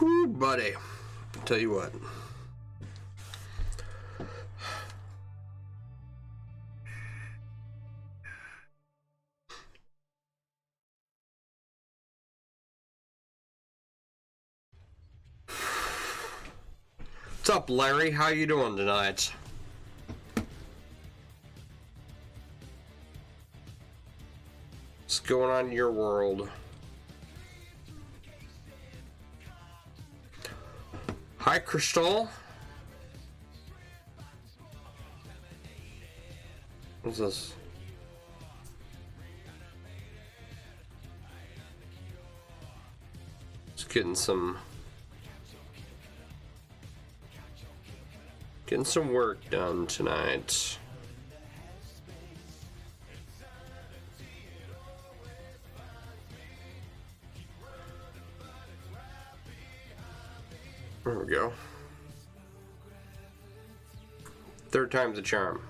Whew, buddy. Tell you what. What's up, Larry? How you doing tonight? What's going on in your world? Hi, Crystal. What's this? Just getting some work done tonight. There we go. Third time's a charm.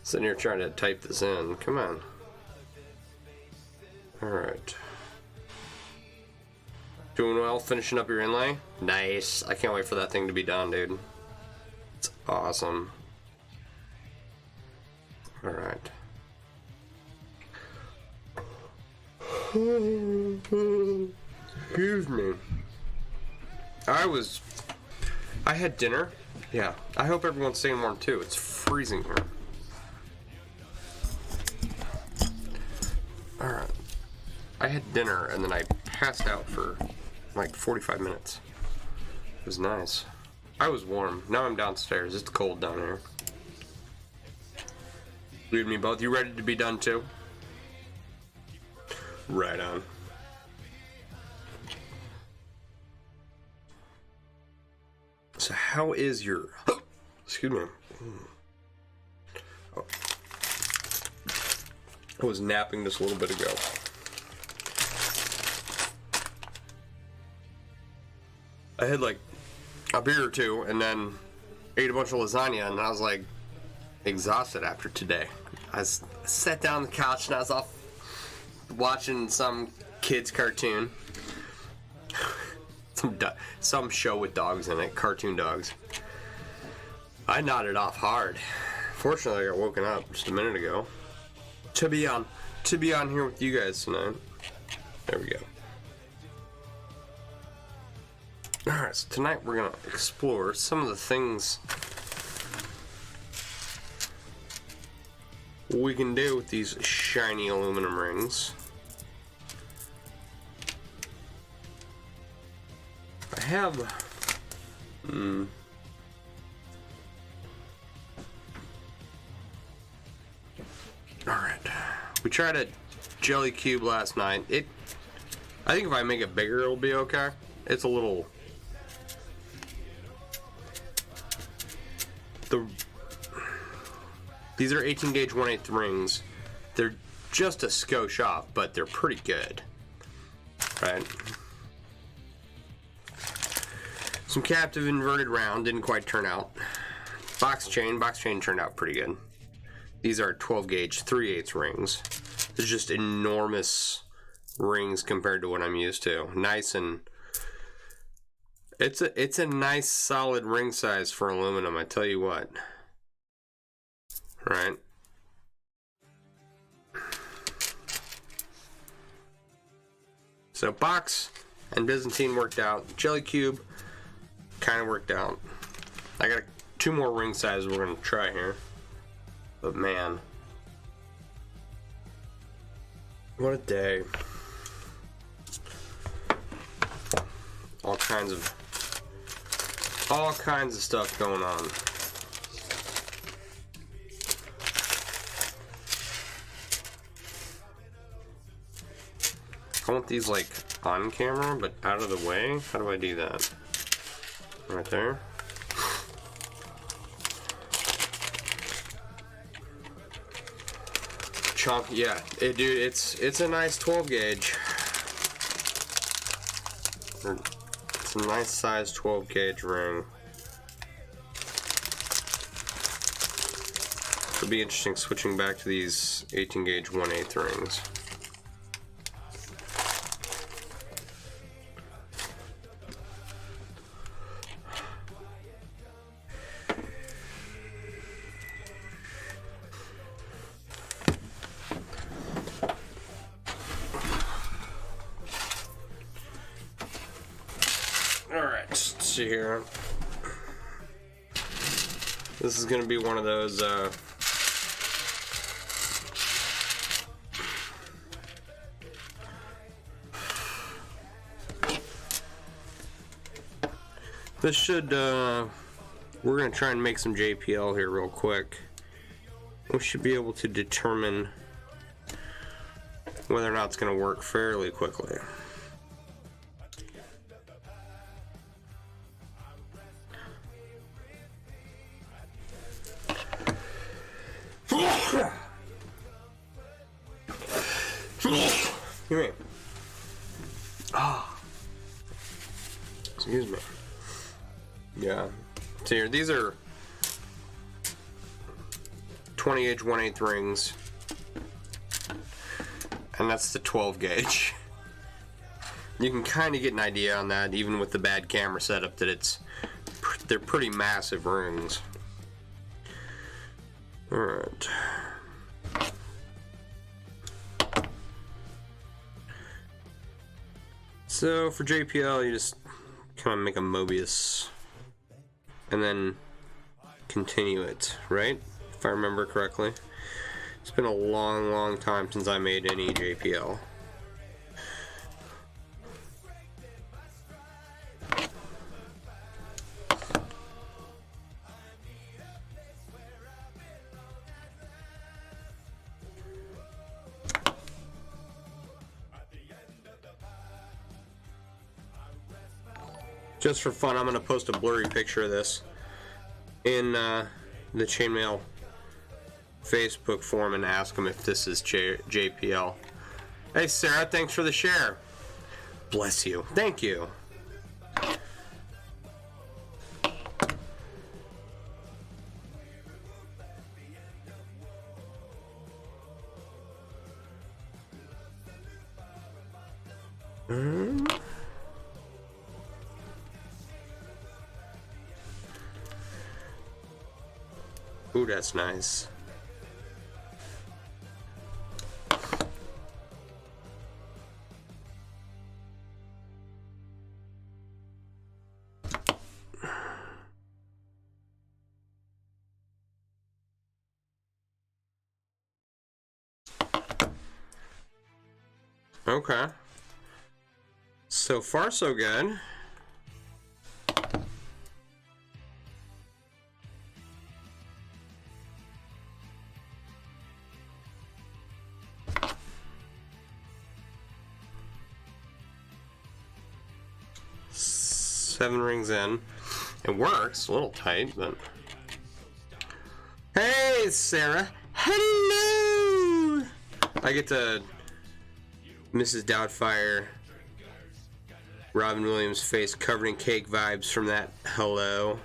Sitting here trying to type this in. Come on. Alright. Doing well, finishing up your inlay? Nice. I can't wait for that thing to be done, dude. It's awesome. Alright. Excuse me. I had dinner. Yeah. I hope everyone's staying warm too. It's freezing here. Alright. I had dinner and then I passed out for like 45 minutes. It was nice. I was warm. Now I'm downstairs. It's cold down here. You and me both. You ready to be done too? Right on. So how is your... Excuse me. Oh. I was napping just a little bit ago. I had like a beer or two and then ate a bunch of lasagna and I was like exhausted after today. I sat down on the couch and I was off watching some kids cartoon. Some show with dogs in it, cartoon dogs. I nodded off hard. Fortunately, I got woken up just a minute ago to be on here with you guys tonight. There we go. All right, so tonight we're gonna explore some of the things we can do with these shiny aluminum rings. I have Alright. We tried a jelly cube last night. I think if I make it bigger it'll be okay. It's a little these are 18 gauge 1/8 rings. They're just a skosh off, but they're pretty good. Right? Some captive inverted round, didn't quite turn out. Box chain turned out pretty good. These are 12 gauge 3/8 rings. They're just enormous rings compared to what I'm used to. Nice, and it's a nice solid ring size for aluminum, I tell you what. Right? So box and Byzantine worked out. Jelly cube kind of worked out. I got two more ring sizes we're going to try here. But man, what a day. All kinds of stuff going on. I want these like on camera, but out of the way. How do I do that? Right there. Chunk, yeah, dude, it's a nice 12 gauge. It's a nice size 12 gauge ring. It'll be interesting switching back to these 18 gauge 1/8 rings. see here. This is gonna be one of those this should we're gonna try and make some JPL here real quick. We should be able to determine whether or not it's gonna work fairly quickly. Come here. Excuse me. Yeah. So here, these are 20 gauge 1/8 rings, and that's the 12 gauge. You can kind of get an idea on that, even with the bad camera setup, that they're pretty massive rings. All right. So for JPL, you just kind of make a Mobius and then continue it, right? If I remember correctly. It's been a long time since I made any JPL. Just for fun, I'm going to post a blurry picture of this in the Chainmail Facebook forum and ask them if this is JPL. Hey Sarah, thanks for the share. Bless you. Thank you. Ooh, that's nice. Okay. So far, so good. Seven rings in. It works. A little tight, but... Hey, Sarah. Hello! I get to Mrs. Doubtfire, Robin Williams' face covered in cake vibes from that hello.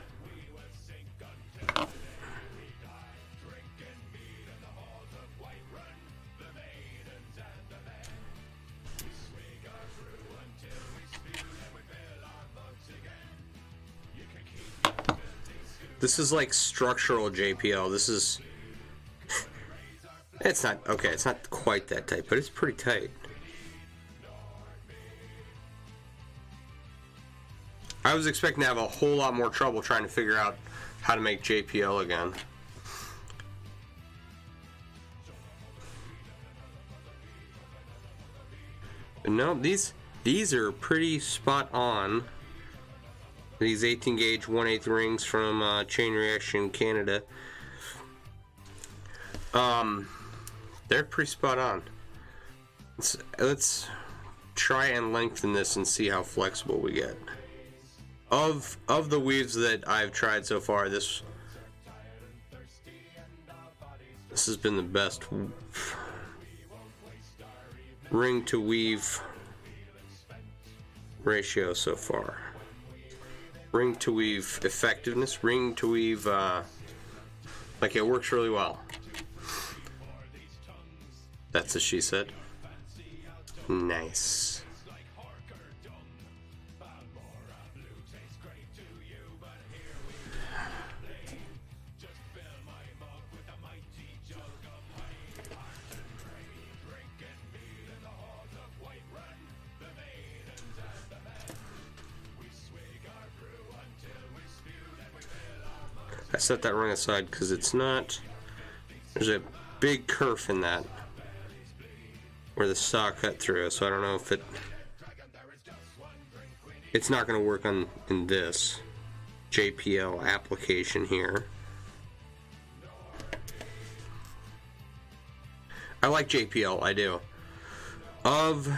This is like structural JPL. This is... It's not... Okay, it's not quite that tight, but it's pretty tight. I was expecting to have a whole lot more trouble trying to figure out how to make JPL again. But no, these are pretty spot on. These 18 gauge 1/8 rings from Chain Reaction Canada. They're pretty spot on. Let's try and lengthen this and see how flexible we get. Of the weaves that I've tried so far, this has been the best ring to weave ratio so far. Ring to weave effectiveness, ring to weave, like it works really well. That's as she said. Nice. I set that ring aside because it's not, there's a big kerf in that where the saw cut through, so I don't know if it's not going to work on in this JPL application here. I like JPL, I do. Of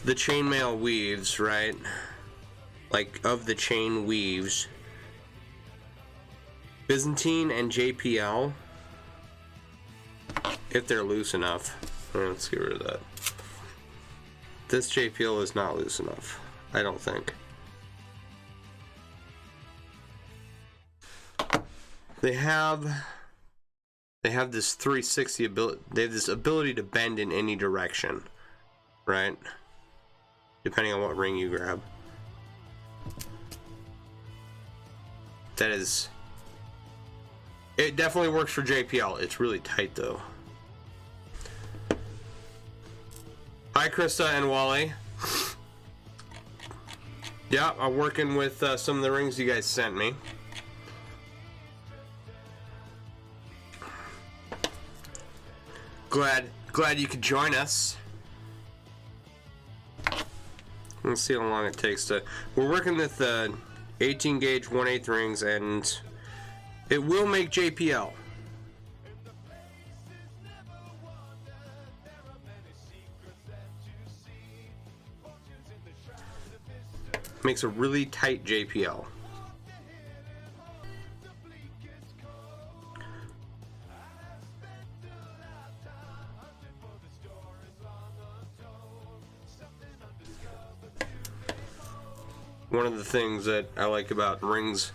the chainmail weaves, right? Like, of the chain weaves, Byzantine and JPL, if they're loose enough. Let's get rid of that. This JPL is not loose enough, I don't think. They have this 360 ability. They have this ability to bend in any direction, right? Depending on what ring you grab. That is, it definitely works for JPL. It's really tight though. Hi Krista and Wally. Yeah, I'm working with some of the rings you guys sent me. Glad you could join us. Let's see how long it takes to. We're working with 18 gauge 1/8 rings, and it will make JPL. Makes a really tight JPL. One of the things that I like about rings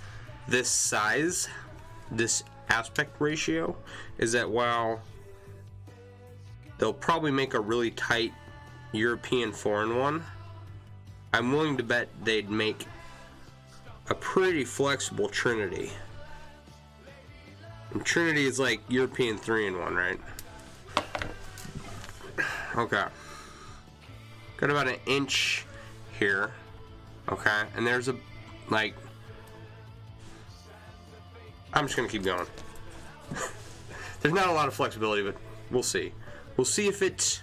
this size, this aspect ratio, is that while they'll probably make a really tight European foreign one, I'm willing to bet they'd make a pretty flexible Trinity. And Trinity is like European 3-in-1, right? Okay. Got about an inch here. Okay, and there's a, like, I'm just gonna keep going. There's not a lot of flexibility, but we'll see. We'll see if it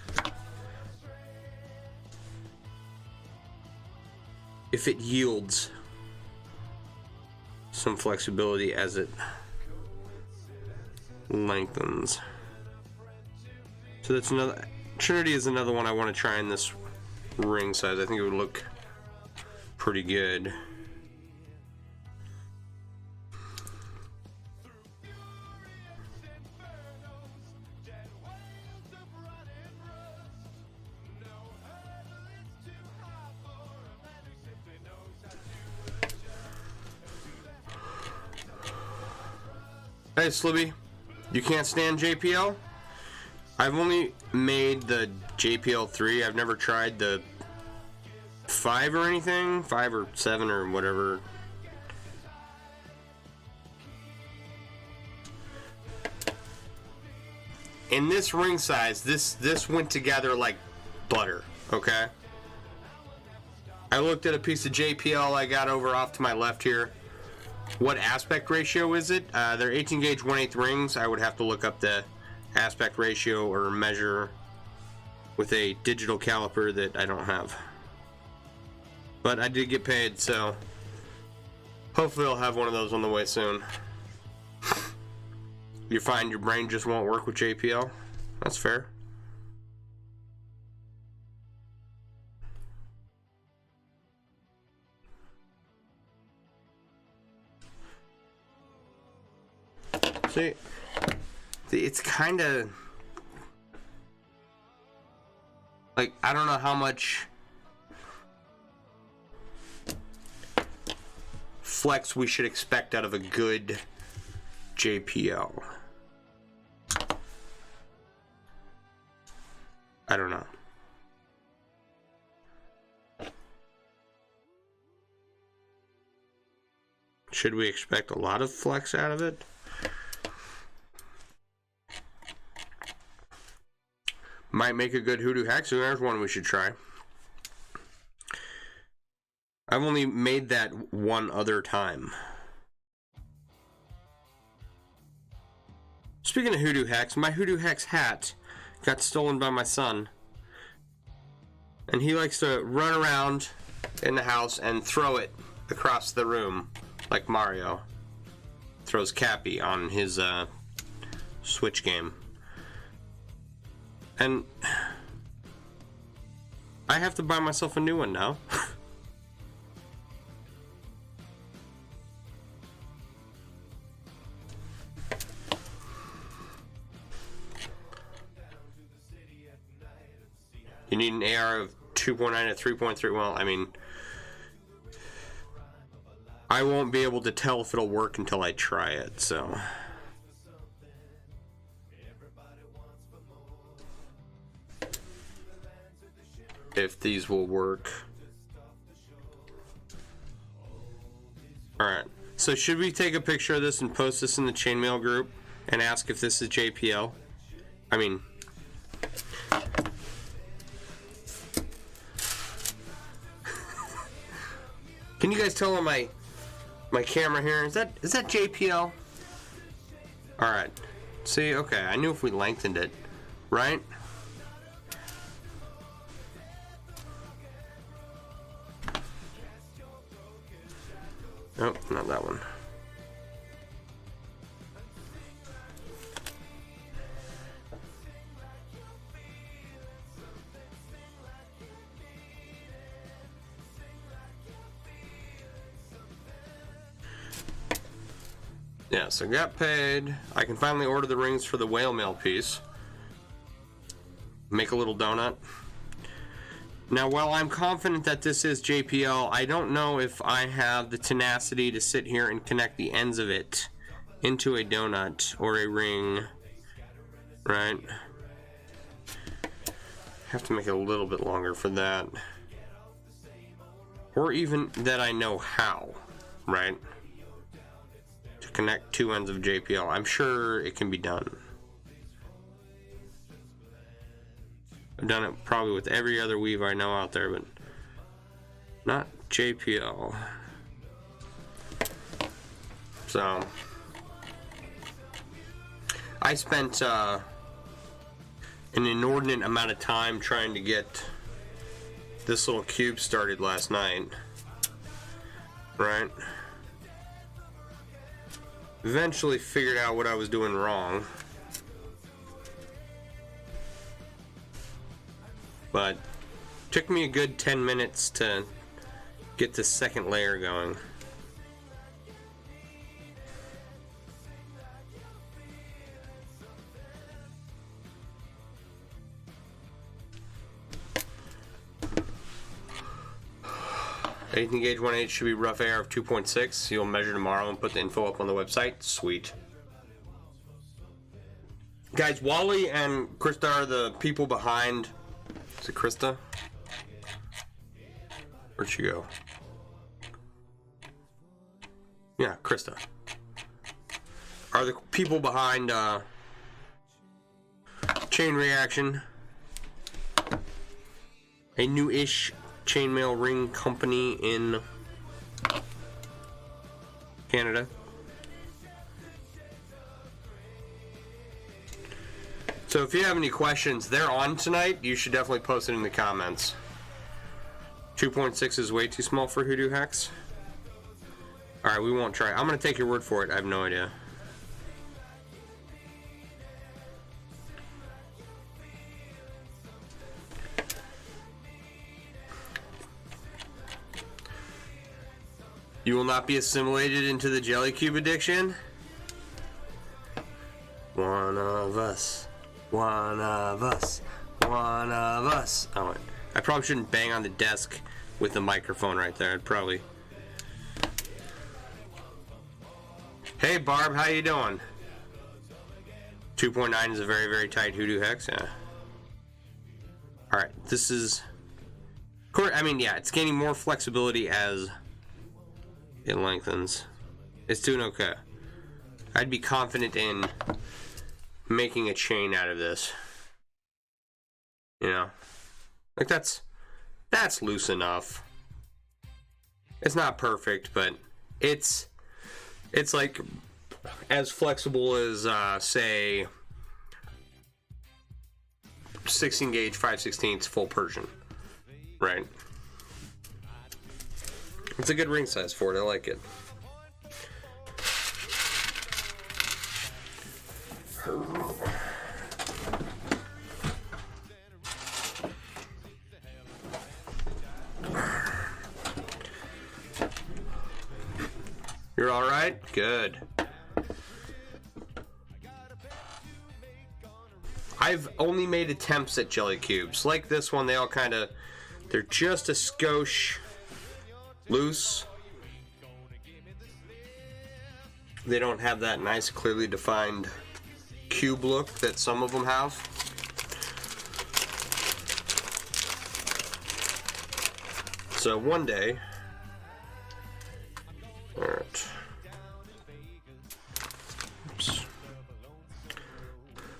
yields some flexibility as it lengthens. So that's another, Trinity is another one I want to try in this ring size. I think it would look pretty good. Hey Slibby, you can't stand JPL? I've only made the JPL 3. I've never tried the 5 or anything, 5 or 7 or whatever. In this ring size, this went together like butter, okay? I looked at a piece of JPL I got over off to my left here. What aspect ratio is it? They're 18 gauge 1/8 rings. I would have to look up the aspect ratio or measure with a digital caliper that I don't have. But I did get paid, so hopefully I'll have one of those on the way soon. You find your brain just won't work with JPL? That's fair. See, it's kind of like, I don't know how much flex we should expect out of a good JPL. I don't know. Should we expect a lot of flex out of it? Might make a good hoodoo hack, so there's one we should try. I've only made that one other time. Speaking of hoodoo hex, my hoodoo hex hat got stolen by my son. And he likes to run around in the house and throw it across the room like Mario. Throws Cappy on his Switch game. And I have to buy myself a new one now. You need an AR of 2.9 to 3.3. Well, I mean, I won't be able to tell if it'll work until I try it, so. If these will work. Alright, so should we take a picture of this and post this in the chainmail group and ask if this is JPL? I mean, can you guys tell on my camera here? Is that JPL? All right. See, okay. I knew if we lengthened it, right? Nope, not that one. Yeah, so got paid. I can finally order the rings for the whale mail piece. Make a little donut. Now, while I'm confident that this is JPL, I don't know if I have the tenacity to sit here and connect the ends of it into a donut or a ring, right? Have to make it a little bit longer for that. Or even that I know how, right? To connect two ends of JPL. I'm sure it can be done. I've done it probably with every other weave I know out there, but not JPL. So I spent an inordinate amount of time trying to get this little cube started last night, right? Eventually figured out what I was doing wrong. But took me a good 10 minutes to get the second layer going. Anything gauge 1/8 should be rough AR of 2.6. You'll measure tomorrow and put the info up on the website. Sweet. Guys, Wally and Krista are the people behind. Is it Krista? Where'd she go? Yeah, Krista. Are the people behind Chain Reaction, a new-ish chainmail ring company in Canada. So if you have any questions, they're on tonight. You should definitely post it in the comments. 2.6 is way too small for Hoodoo Hex. Alright, we won't try. I'm going to take your word for it. I have no idea. You will not be assimilated into the jelly cube addiction. One of us. One of us. One of us. Oh, I probably shouldn't bang on the desk with the microphone right there. I'd probably. Hey Barb, how you doing? 2.9 is a very, very tight Hoodoo Hex. Yeah. Alright, this is. I mean, yeah, it's gaining more flexibility as it lengthens. It's doing okay. I'd be confident in making a chain out of this. You know? Like that's loose enough. It's not perfect, but it's like as flexible as, say, 16 gauge 5/16 full Persian, right? It's a good ring size for it. I like it. You're all right? Good. I've only made attempts at jelly cubes. Like this one, they all kind of, they're just a skosh loose. They don't have that nice, clearly defined cube look that some of them have. So one day, all right. Oops.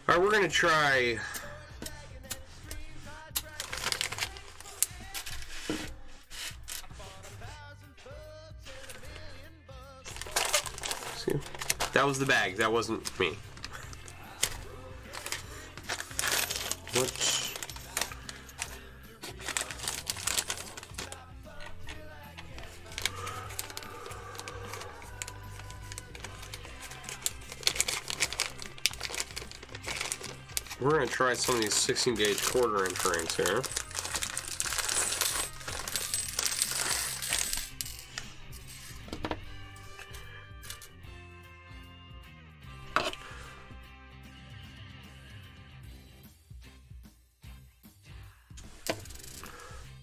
All right, we're gonna try. See, that was the bag. That wasn't me. What? We're going to try some of these 16 gauge quarter inch rings here.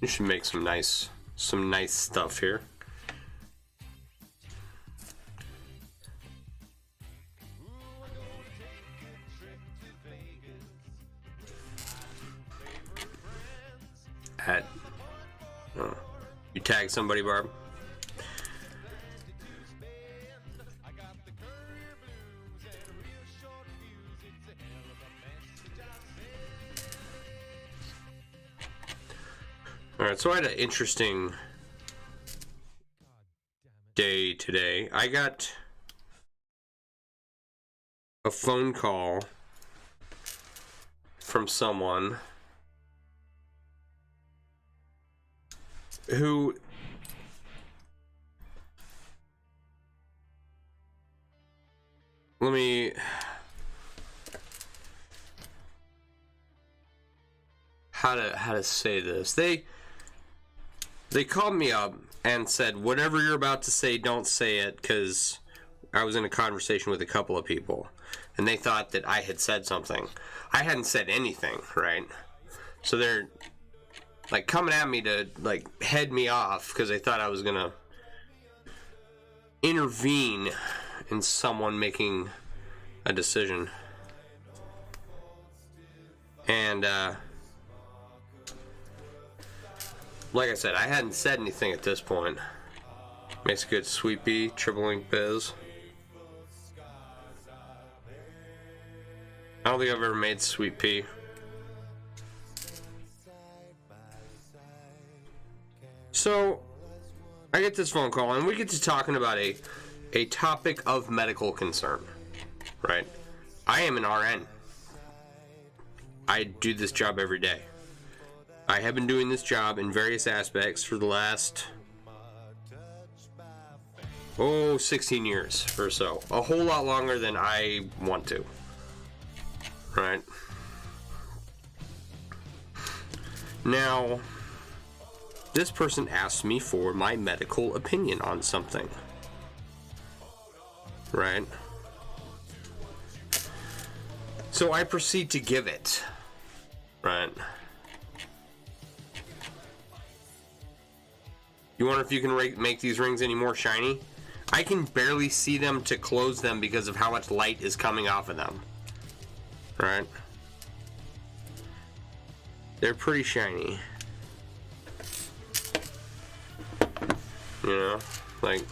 You should make some nice stuff here. You tag somebody, Barb? Alright, so I had an interesting day today. I got a phone call from someone who how to say this. They called me up and said, whatever you're about to say, don't say it, because I was in a conversation with a couple of people and they thought that I had said something. I hadn't said anything, right? So they're like coming at me to like head me off because they thought I was gonna intervene in someone making a decision. And like I said, I hadn't said anything at this point. Makes a good sweet pea, triple link biz. I don't think I've ever made sweet pea. So, I get this phone call, and we get to talking about a topic of medical concern, right? I am an RN. I do this job every day. I have been doing this job in various aspects for the last, 16 years or so. A whole lot longer than I want to, right? Now, this person asked me for my medical opinion on something, right? So I proceed to give it, right? You wonder if you can make these rings any more shiny? I can barely see them to close them because of how much light is coming off of them, right? They're pretty shiny. You know, like,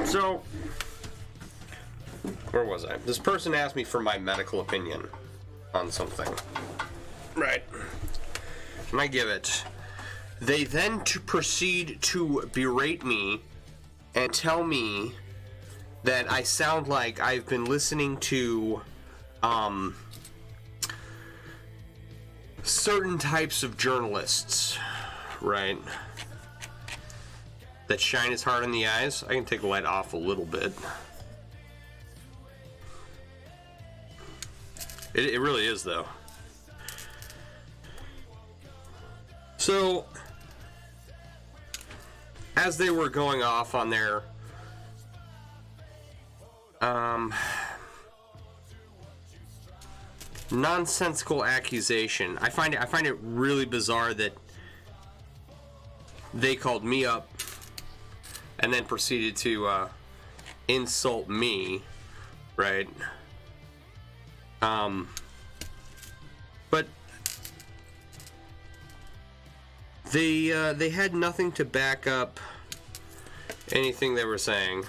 so where was I? This person asked me for my medical opinion on something. Right. And I give it. They then proceed to berate me and tell me that I sound like I've been listening to certain types of journalists, right? That shine is hard in the eyes. I can take the light off a little bit. It really is, though. So, as they were going off on their nonsensical accusation, I find it really bizarre that they called me up and then proceeded to insult me, right? But they had nothing to back up anything they were saying.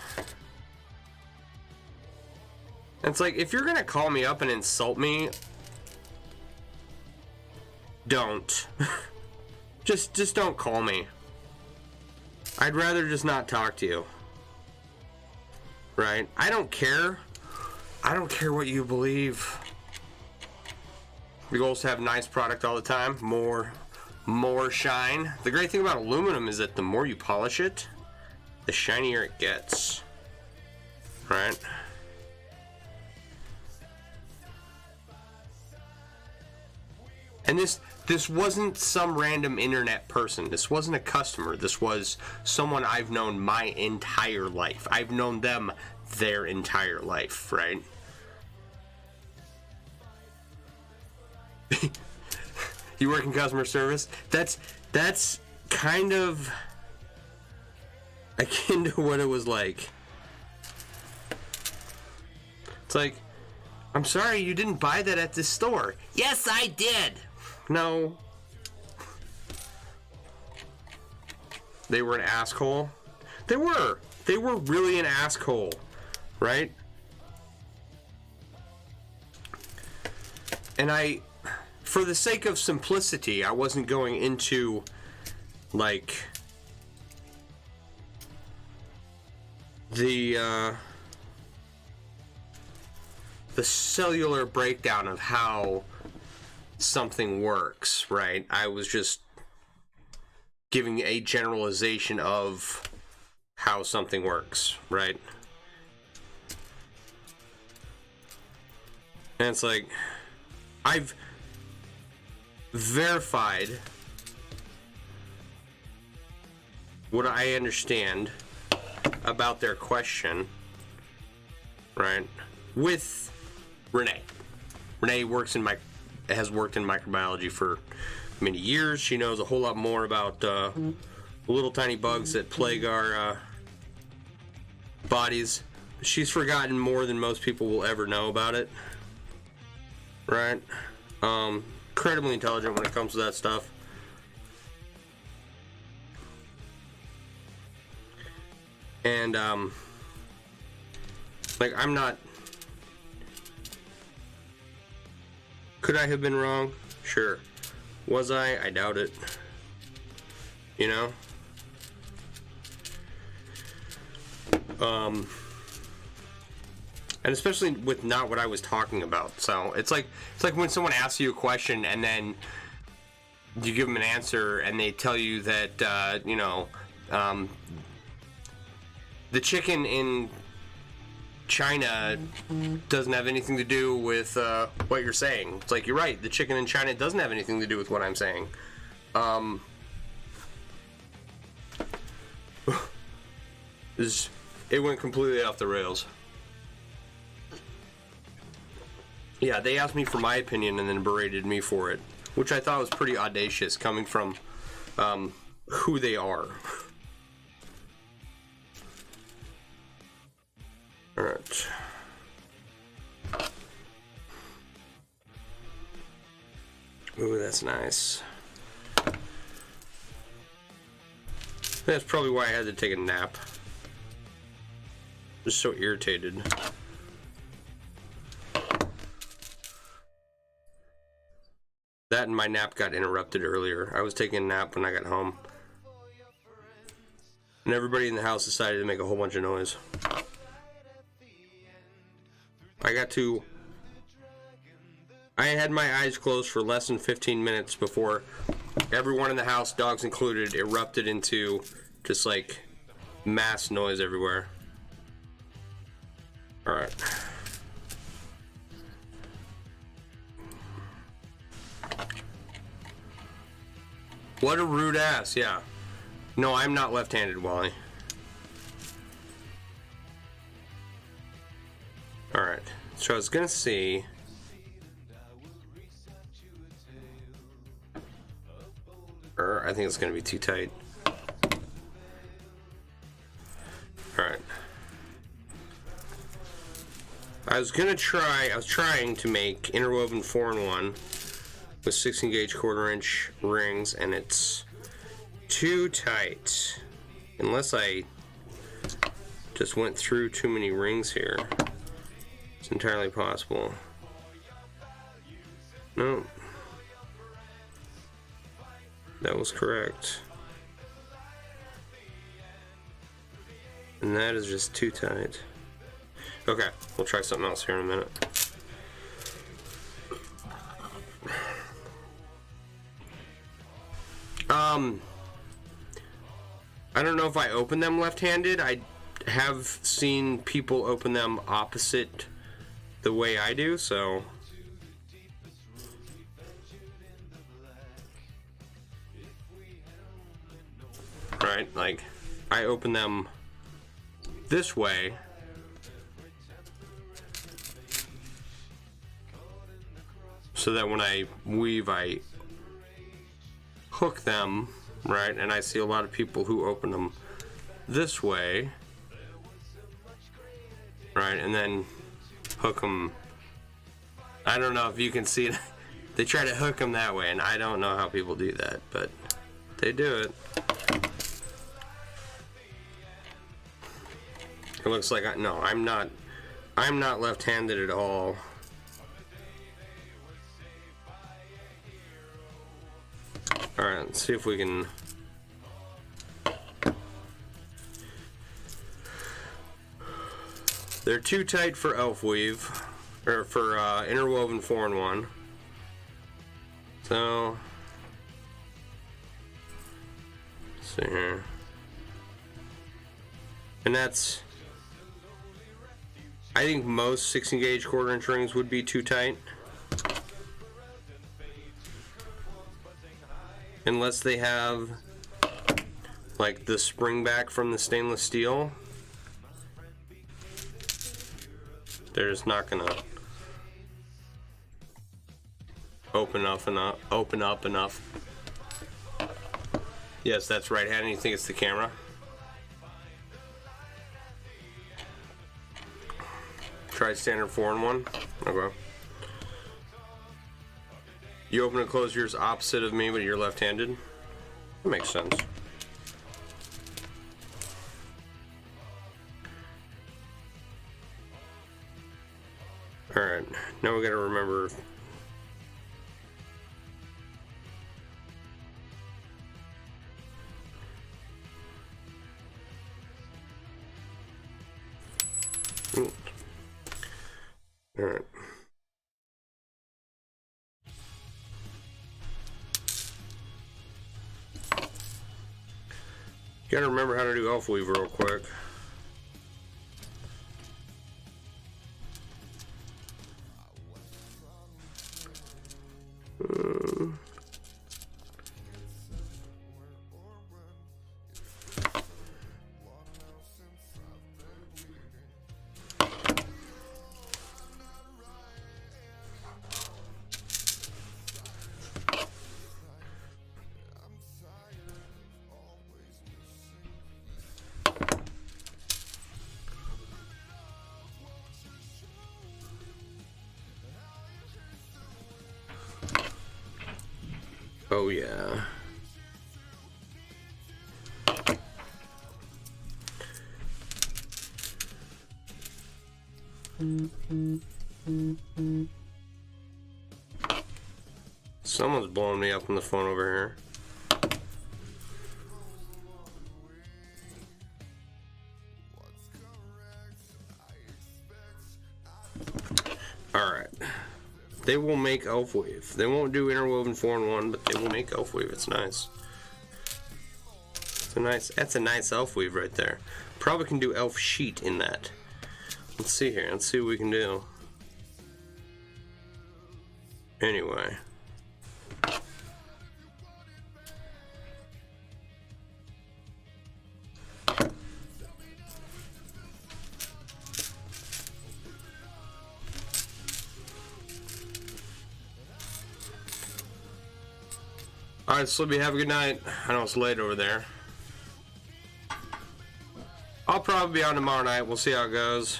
It's like, if you're gonna call me up and insult me, don't. just don't call me. I'd rather just not talk to you. Right? I don't care. I don't care what you believe. The goal is to have nice product all the time. More shine. The great thing about aluminum is that the more you polish it, the shinier it gets. Right? And this wasn't some random internet person. This wasn't a customer. This was someone I've known my entire life. I've known them their entire life, right? You work in customer service? That's kind of akin to what it was like. It's like, I'm sorry, you didn't buy that at this store. Yes, I did. No. They were an asshole. They were really an asshole, right? And for the sake of simplicity, I wasn't going into, like, the cellular breakdown of how something works, right? I was just giving a generalization of how something works, right? And it's like, I've verified what I understand about their question, right, with Renee. Renee has worked in microbiology for many years. She knows a whole lot more about little tiny bugs that plague our bodies. She's forgotten more than most people will ever know about it, right? Incredibly intelligent when it comes to that stuff. And like, I'm not. Could I have been wrong? Sure. Was I? I doubt it. You know? And especially with not what I was talking about. So it's like when someone asks you a question and then you give them an answer and they tell you that the chicken in China doesn't have anything to do with what you're saying. It's like, you're right, the chicken in China doesn't have anything to do with what I'm saying. It went completely off the rails. Yeah, they asked me for my opinion and then berated me for it, which I thought was pretty audacious coming from who they are. Alright. Ooh, that's nice. That's probably why I had to take a nap. Just so irritated. my nap got interrupted earlier. I was taking a nap when I got home. And everybody in the house decided to make a whole bunch of noise. I had my eyes closed for less than 15 minutes before everyone in the house, dogs included, erupted into just like mass noise everywhere. Alright. What a rude ass, yeah. No, I'm not left-handed, Wally. Alright, so I was gonna see... I think it's gonna be too tight. Alright. I was trying to make interwoven 4-in-1 with 16 gauge 1/4 inch rings, and it's too tight. Unless I just went through too many rings here. It's entirely possible. No. That was correct. And that is just too tight. Okay, we'll try something else here in a minute. I don't know if I open them left-handed. I have seen people open them opposite the way I do, so... Right, like, I open them this way. So that when I weave, I hook them, right? And I see a lot of people who open them this way, right? And then hook them. I don't know if you can see it. They try to hook them that way, and I don't know how people do that, but they do it. It looks like no, I'm not left-handed at all. Alright, let's see if we can... They're too tight for elf weave, or for interwoven 4-in-1. So, let's see here. And that's... I think most 16 gauge 1/4 inch rings would be too tight. Unless they have like the spring back from the stainless steel. They're just not gonna open up enough. Yes, that's right-handed. You think it's the camera? Try standard 4-in-1. Okay. You open and close yours opposite of me, but you're left-handed. That makes sense. Alright, now we gotta remember. Alright. You gotta remember how to do elf weave real quick. Oh yeah. Someone's blowing me up on the phone over here. Alright. They will make elf weave. They won't do interwoven 4-in-1, but they will make elf weave. It's nice. That's a nice elf weave right there. Probably can do elf sheet in that. Let's see here. Let's see what we can do. Anyway. Alright, Slippy, have a good night. I know it's late over there. I'll probably be on tomorrow night. We'll see how it goes.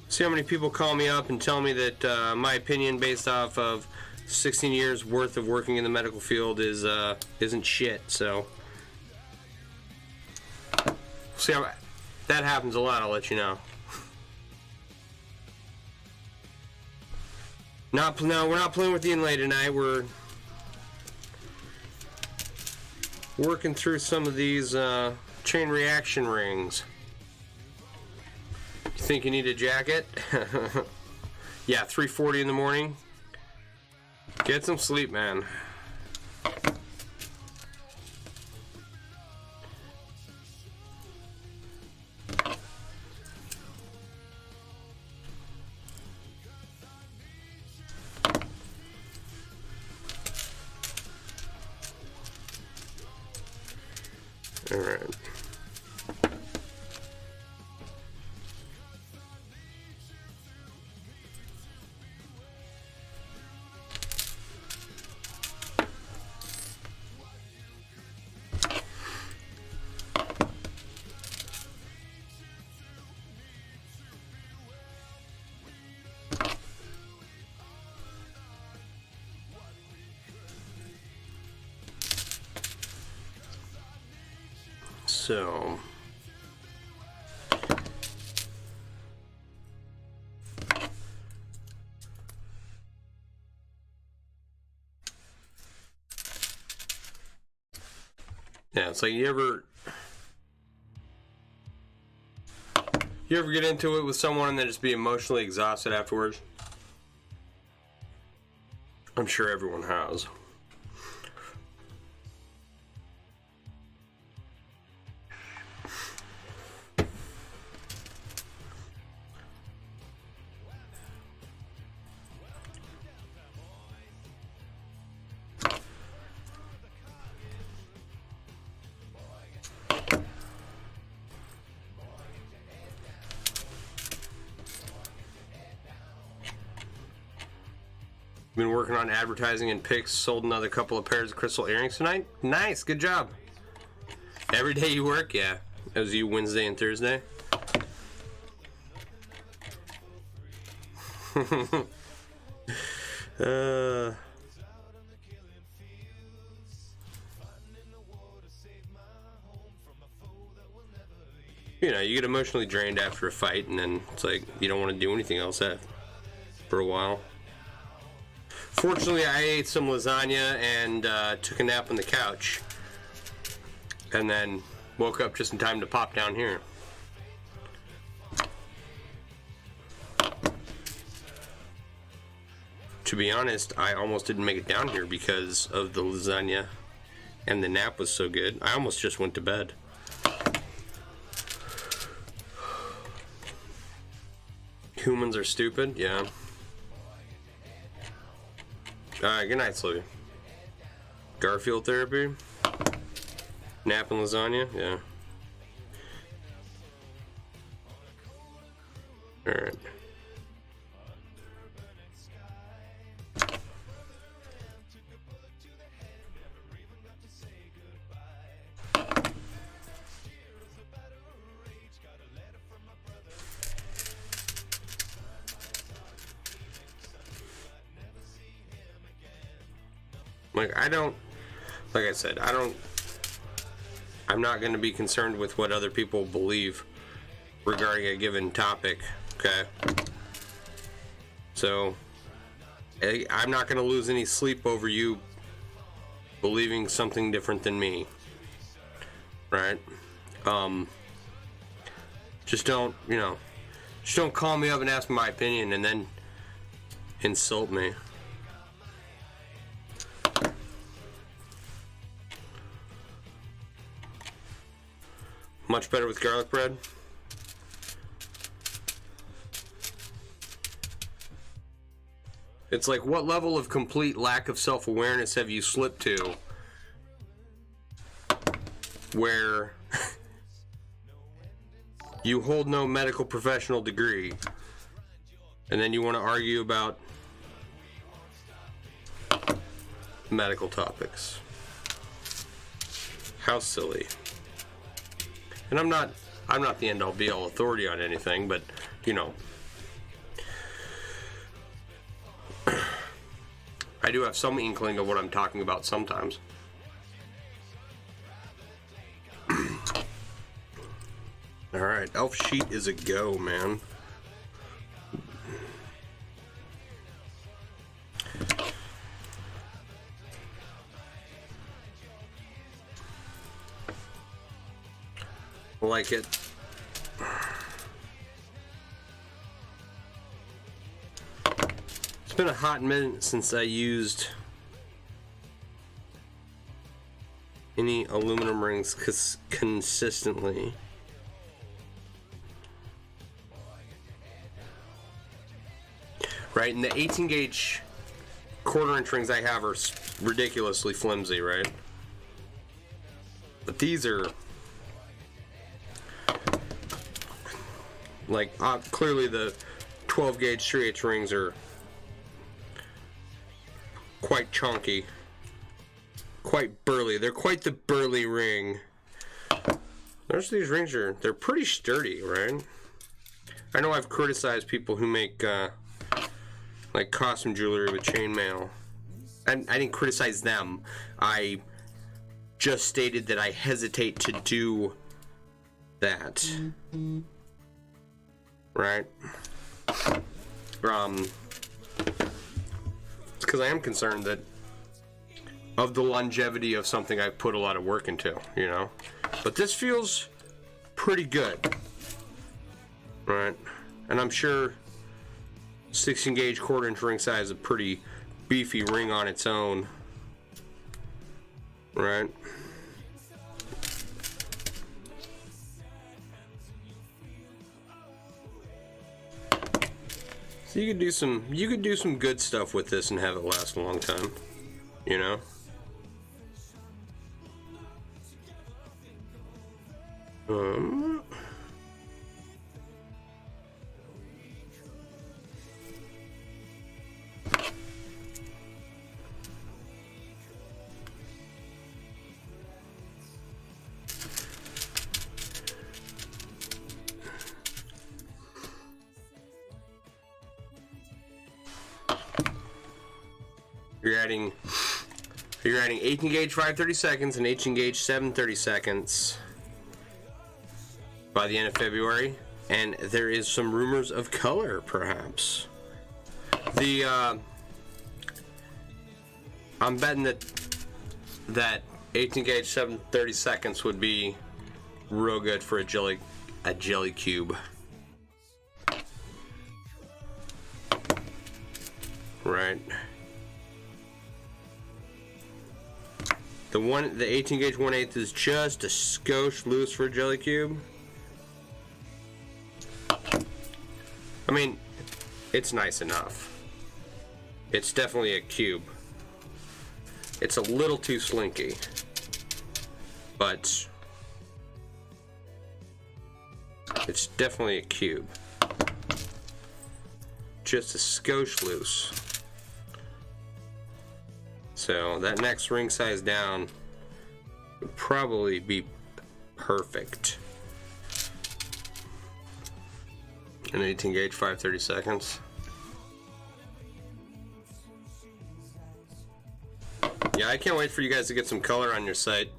See how many people call me up and tell me that my opinion based off of 16 years worth of working in the medical field is isn't shit. So see how that happens a lot. I'll let you know. No, we're not playing with the inlay tonight. We're working through some of these chain reaction rings. You think you need a jacket? Yeah, 3:40 in the morning. Get some sleep, man. All right. So yeah, it's like you ever get into it with someone and then just be emotionally exhausted afterwards? I'm sure everyone has. Been working on advertising and pics. Sold another couple of pairs of crystal earrings tonight. Nice, good job. Every day you work, yeah. It was you Wednesday and Thursday. You know, you get emotionally drained after a fight, and then it's like you don't want to do anything else for a while. Fortunately, I ate some lasagna and took a nap on the couch, and then woke up just in time to pop down here. To be honest, I almost didn't make it down here because of the lasagna, and the nap was so good. I almost just went to bed. Humans are stupid, yeah. Alright, good night, Sylvia. Garfield therapy? Nap and lasagna? Yeah. Alright. Like, like I said, I'm not going to be concerned with what other people believe regarding a given topic, okay? So, I'm not going to lose any sleep over you believing something different than me, right? Just don't, you know, just don't call me up and ask my opinion and then insult me. Much better with garlic bread. It's like, what level of complete lack of self-awareness have you slipped to where you hold no medical professional degree and then you want to argue about medical topics? How silly. And I'm not the end-all be-all authority on anything, but you know, I do have some inkling of what I'm talking about sometimes. Alright, elf sheet is a go, man. Like it. It's been a hot minute since I used any aluminum rings consistently. Right, and the 18 gauge quarter-inch rings I have are ridiculously flimsy, right? But these are like clearly the 12 gauge 3/8 rings are quite chunky, quite burly. They're quite the burly ring. Those these rings they're pretty sturdy, right? I know I've criticized people who make like costume jewelry with chainmail. I didn't criticize them. I just stated that I hesitate to do that. Right? It's because I am concerned that of the longevity of something I've put a lot of work into, you know? But this feels pretty good. Right? And I'm sure 16 gauge quarter-inch ring size is a pretty beefy ring on its own. Right? So you could do some good stuff with this and have it last a long time, you know? You're adding 18 gauge 5/30 seconds and 18 gauge 7/30 seconds by the end of February, and there is some rumors of color, perhaps. I'm betting that 18 gauge 7/30 seconds would be real good for a jelly cube. Right. The 18 gauge 1/8 is just a skosh loose for a jelly cube. I mean, it's nice enough. It's definitely a cube. It's a little too slinky, but it's definitely a cube. Just a skosh loose. So that next ring size down would probably be perfect. An 18 gauge 5/30 seconds. Yeah, I can't wait for you guys to get some color on your site.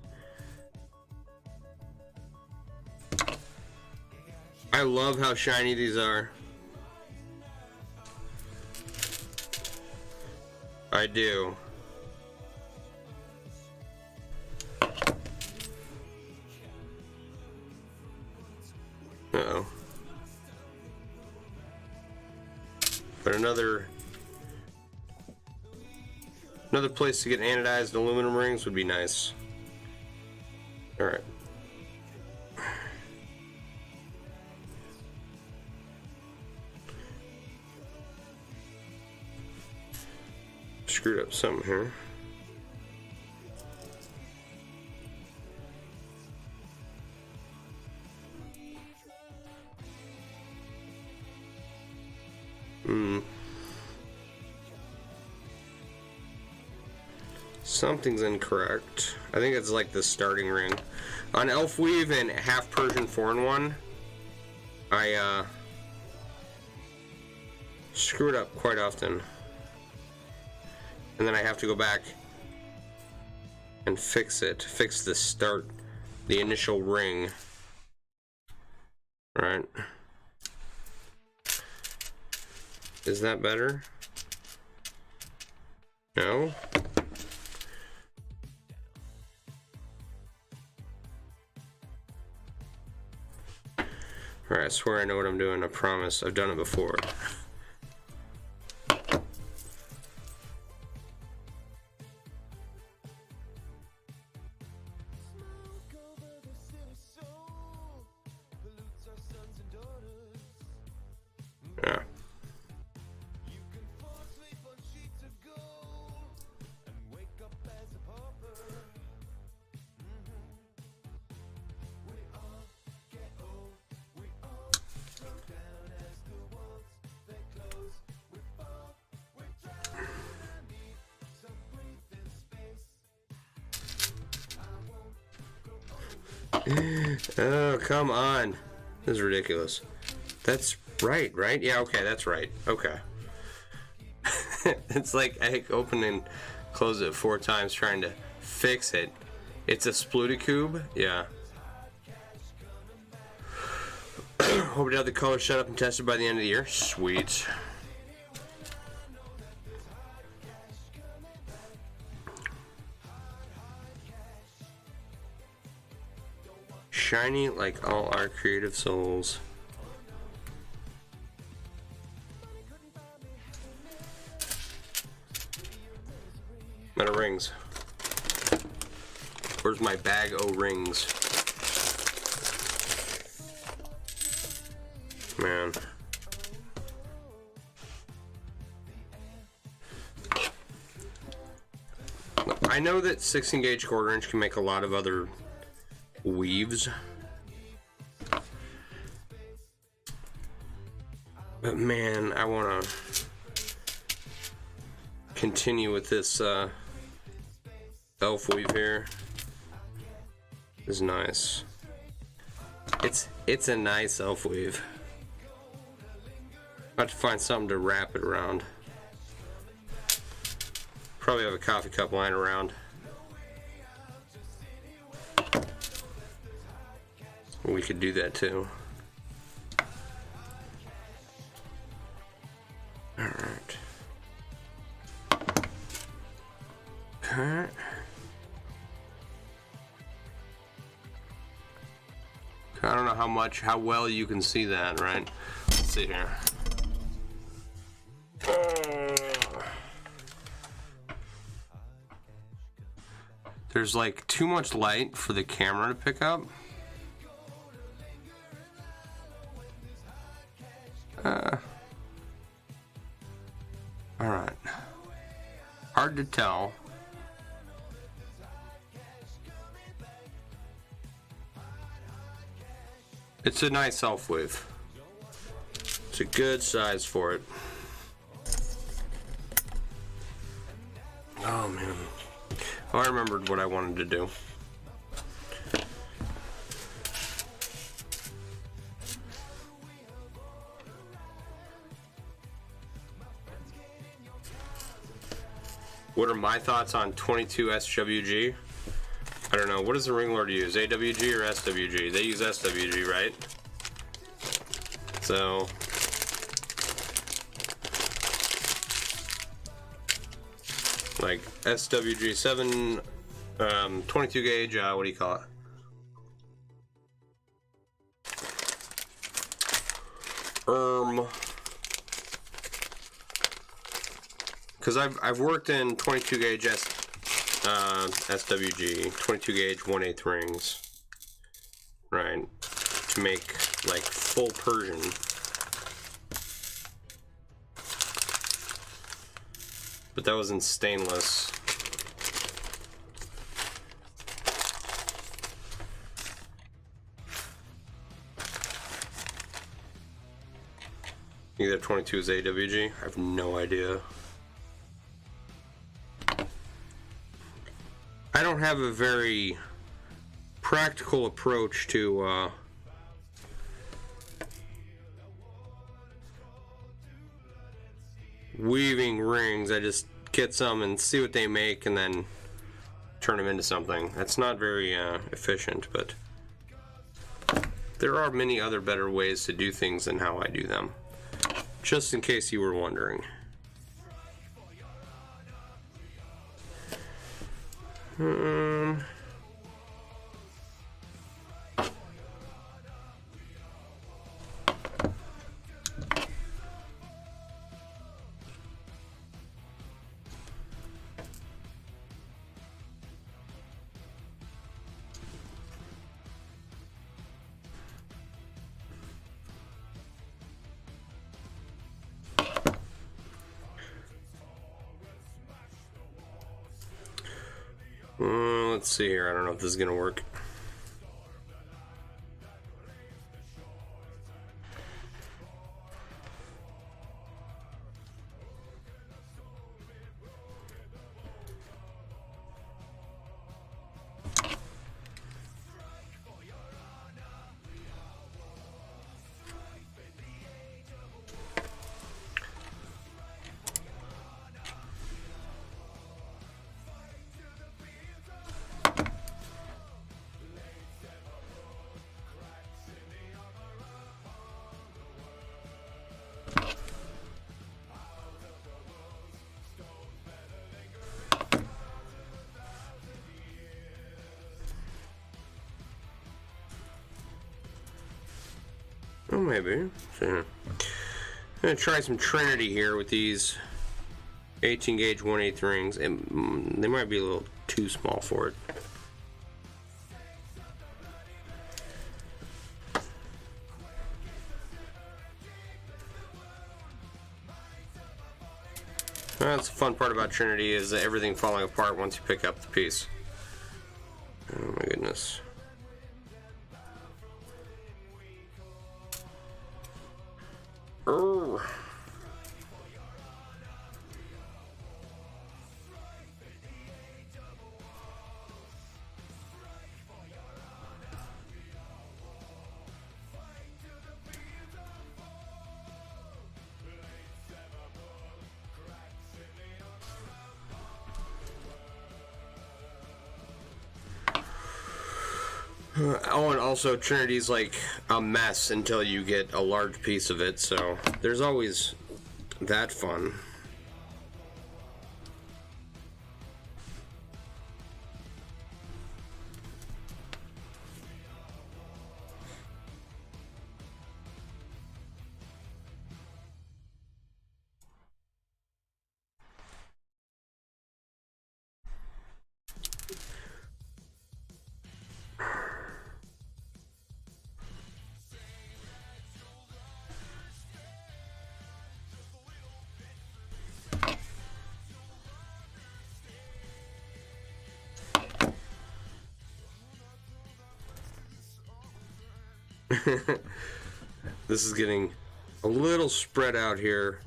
I love how shiny these are. I do. Uh-oh. But another place to get anodized aluminum rings would be nice. Alright. Screwed up something here. Something's incorrect. I think it's like the starting ring. On Elf Weave and half Persian 4-in-1, I screw it up quite often. And then I have to go back and fix it. Fix the initial ring. Right. Is that better? No? Alright, I swear I know what I'm doing, I promise. I've done it before. Yeah. Oh, come on. This is ridiculous. That's right, right? Yeah, okay, that's right. Okay. It's like I open and close it 4 times trying to fix it. It's a Splooty-Cube? Yeah. Hope to have the color set up and tested by the end of the year. Sweet. Shiny like all our creative souls. I'm out of rings. Where's my bag o' rings? Man. I know that 16 gauge 1/4 inch can make a lot of other weaves, but man, I want to continue with this elf weave here. It's nice. It's a nice elf weave. I have to find something to wrap it around. Probably have a coffee cup lying around. We could do that too. Alright. Okay. I don't know how well you can see that, right? Let's see here. There's like too much light for the camera to pick up. Alright. Hard to tell. It's a nice elf weave. It's a good size for it. Oh man. Oh, I remembered what I wanted to do. What are my thoughts on 22 SWG? I don't know. What does the Ring Lord use? AWG or SWG? They use SWG, right? So like SWG7, 22 gauge, what do you call it? Because I've worked in 22 gauge SWG, 22 gauge 1/8 rings, right, to make like full Persian. But that was in stainless. Either 22 is AWG. I have no idea. I don't have a very practical approach to weaving rings. I just get some and see what they make and then turn them into something. That's not very efficient, but there are many other better ways to do things than how I do them. Just in case you were wondering. Let's see here. I don't know if this is gonna work. Oh, maybe. So, I'm gonna try some Trinity here with these 18 gauge 1/8 rings, and they might be a little too small for it. That's the fun part about Trinity, is everything falling apart once you pick up the piece. Oh my goodness. Oh. Oh, and also Trinity's like a mess until you get a large piece of it, so there's always that fun. This is getting a little spread out here.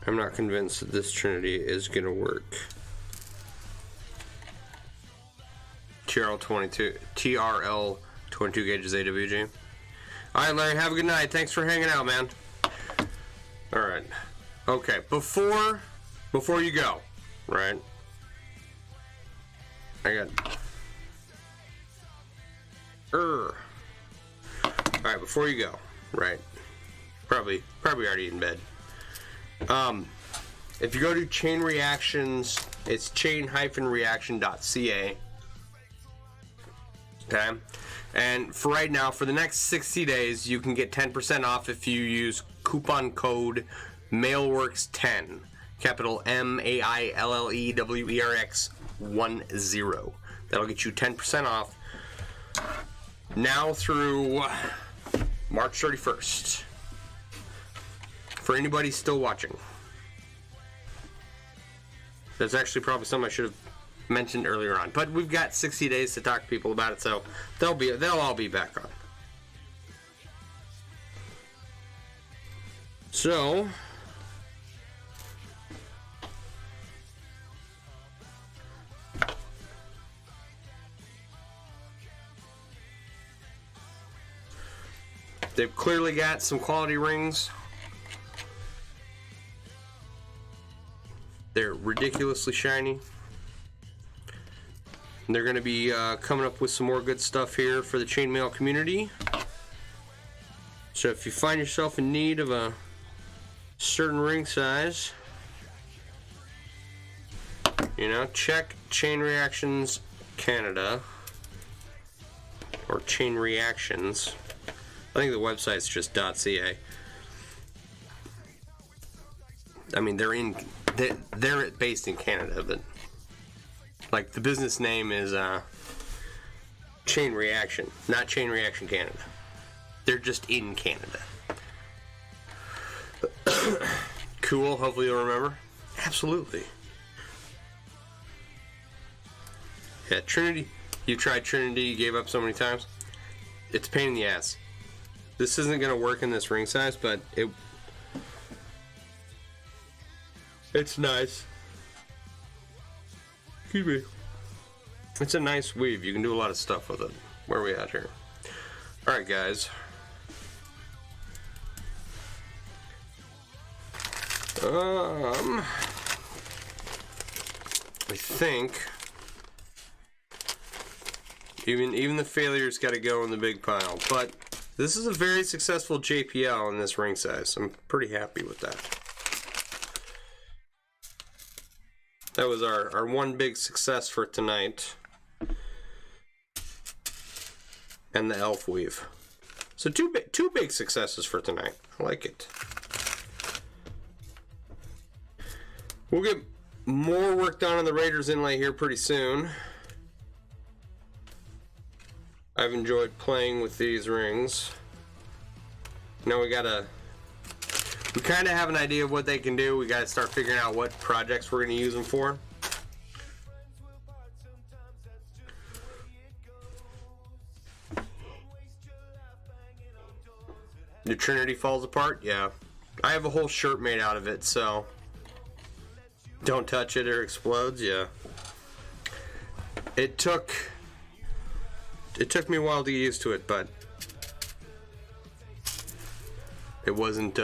I'm not convinced that this Trinity is gonna work. TRL 22 gauges AWG. Alright, Larry, have a good night. Thanks for hanging out, man. Alright. Okay, before you go, right? I got Alright, before you go, right? Probably already in bed. If you go to Chain Reactions, it's chain-reaction.ca. Okay, and for right now, for the next 60 days, you can get 10% off if you use coupon code MailleWerX10, capital MailleWerX10. That'll get you 10% off now through March 31st. For anybody still watching. That's actually probably something I should have mentioned earlier on. But we've got 60 days to talk to people about it, so they'll all be back on. So they've clearly got some quality rings. They're ridiculously shiny. And they're going to be coming up with some more good stuff here for the chainmail community. So if you find yourself in need of a certain ring size, you know, check Chain Reactions Canada or Chain Reactions. I think the website's just .ca. I mean, they're based in Canada, but like the business name is Chain Reaction, not Chain Reaction Canada. They're just in Canada. Cool. Hopefully you'll remember. Absolutely. Yeah, Trinity. You tried Trinity. You gave up so many times. It's a pain in the ass. This isn't gonna work in this ring size, but it's nice. Excuse me. It's a nice weave. You can do a lot of stuff with it. Where are we at here? Alright, guys. I think even the failures got to go in the big pile. But this is a very successful JPL in this ring size. I'm pretty happy with that. That was our one big success for tonight. And the elf weave. So two big successes for tonight. I like it. We'll get more work done on the Raiders inlay here pretty soon. I've enjoyed playing with these rings. Now we kind of have an idea of what they can do. We gotta start figuring out what projects we're gonna use them for. The Trinity falls apart? Yeah. I have a whole shirt made out of it, so don't touch it or it explodes. Yeah. It took me a while to get used to it, but it wasn't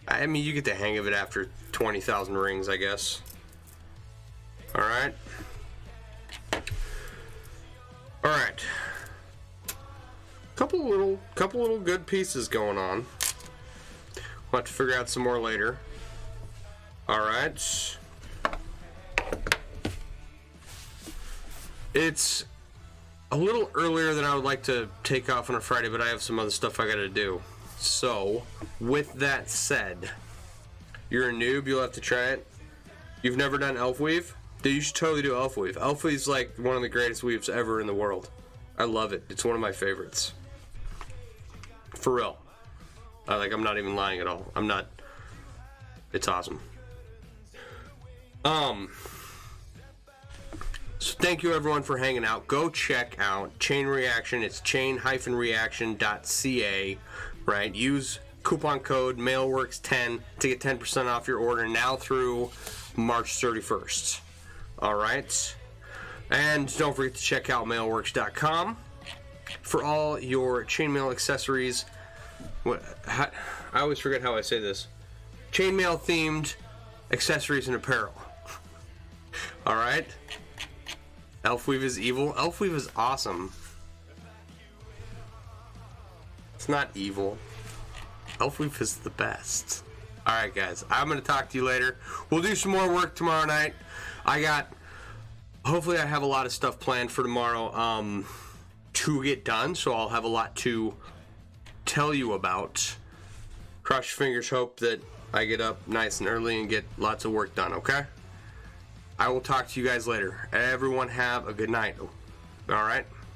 I mean, you get the hang of it after 20,000 rings, I guess. Alright. Alright. Couple little good pieces going on. We'll have to figure out some more later. Alright. It's a little earlier than I would like to take off on a Friday, but I have some other stuff I gotta do. So, with that said, you're a noob, you'll have to try it. You've never done elf weave? Dude, you should totally do elf weave. Elf weave's like one of the greatest weaves ever in the world. I love it. It's one of my favorites. For real. I'm not even lying at all. I'm not. It's awesome. So thank you everyone for hanging out. Go check out Chain Reaction. It's chain-reaction.ca. Right? Use coupon code MailleWerX10 to get 10% off your order now through March 31st. Alright? And don't forget to check out MailleWerX.com for all your chainmail accessories. I always forget how I say this. Chainmail themed accessories and apparel. Alright? Elfweave is evil. Elfweave is awesome. It's not evil. Elfweave is the best. Alright guys, I'm going to talk to you later. We'll do some more work tomorrow night. Hopefully I have a lot of stuff planned for tomorrow to get done, so I'll have a lot to tell you about. Cross your fingers, hope that I get up nice and early and get lots of work done, okay? I will talk to you guys later. Everyone have a good night. Alright?